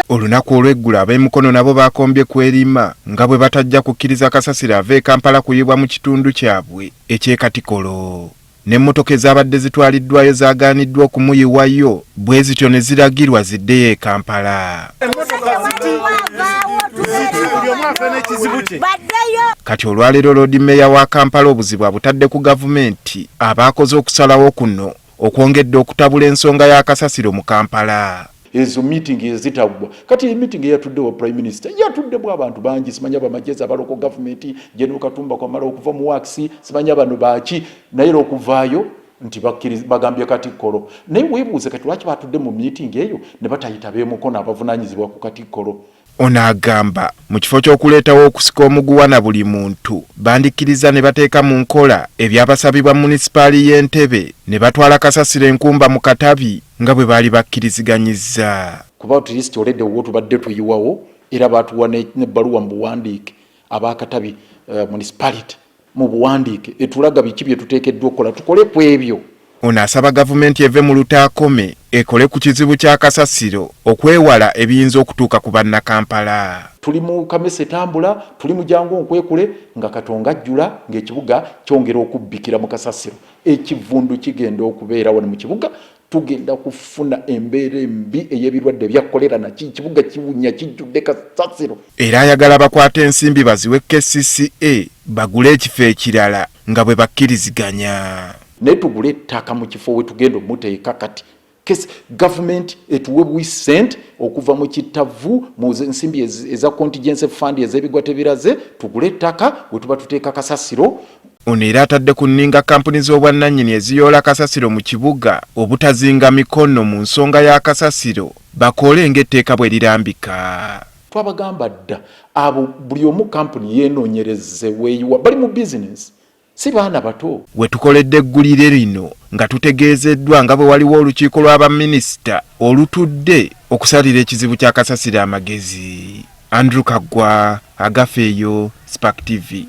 Olunaku olw'eggulu ab'emikono nabo bakombye kwerima nga bwe batajja kukkiriza kasasiro ave e Kampala kuyibwa mu kitundu kyabwe eky'e Katikolo. N'emmotoka ezabadde zitwaliddwayo zaagaaniddwa okumuyiwayo bwe zityo ne ziragirwa ziddeyo e Kampala. Kati olwaleero Lord Mayor wa Kampala obuzibu abutadde ku gavumenti abaakoze okusalawo kuno okwongedde okutabula ensonga ya kasasiro mu Kampala. Ezo meeting ezitagwa kati meeting yatudde wa prime minister yatudde bwa abantu bangi simanya bamajeza abaloko government General Katumba kwa mara okuva mu wax simanya bano baaki naye okuvaayo nti bagambye Katikkolo naye weebuuze kati lwaki batudde mu meeting eyo ne batayita beemukono abavunanyizibwa ku Katikkolo. Ono agamba mu kifo ky'okuleetawo okusika omuguwa na buli muntu bandikkiriza ne bateeka mu nkola ebyabasabibwa munisipaali y'Entebbe ne batwala kasasiro enkumba mu Katabi nga bwe baali bakkiriziganyizza. Kuba tulisti olede wo tubadde tuyiwawo era batuwa n'ebbaluwa mu buwandiike ab'Akatabi municipality mu buwandiike etulaga biki bye tuteekeddwa okukola tukole ku ebyo. Ono asaba gavumenti eve mu lutaakome ekole ku kizibu kya kasasiro okwewala ebiyinza okutuuka ku bannakampala. Tuli mu kamese tambula tuli mu jangu nkwekule nga Katonga ajjula ng'ekibuga kyongera okubbikira mu kasasiro ekivundu kigenda okubeera wano mu kibuga tugenda kufuna embeera embi ey'ebirwadde bya kolera naki kibuga kibunya kijjudde kasasiro. Era ayagala bakwata ensimbi baziwe KCCA bagule ekifo ekirala nga bwe bakkiriziganya. Ne tugule ettaka mu kifo we tugenda omuteeka kati kesi government etuwe bwisent okuva mu kitavu mu nsimbi eza contingency fund ez'ebigwate biraze tugule ettaka we tuba tuteeka kasasiro. Ono era atadde ku nninga kampuni z'obwannannyini eziyoola kasasiro mu kibuga obutazinga mikono mu nsonga ya kasasiro bakole ng'etteeka bwe lirambika. Twabagamba dda abo buli omu kampuni yeenoonyereze weeyiwa bali mu business si baana bato. We tukoledde eggulire lino nga tutegeezeddwa nga bwe waliwo olukiiko lw'abaminisita olutudde okusalira ekizibu kya kasasiro amagezi. Andrew Kaggwa, Agafeeyo, Spark TV.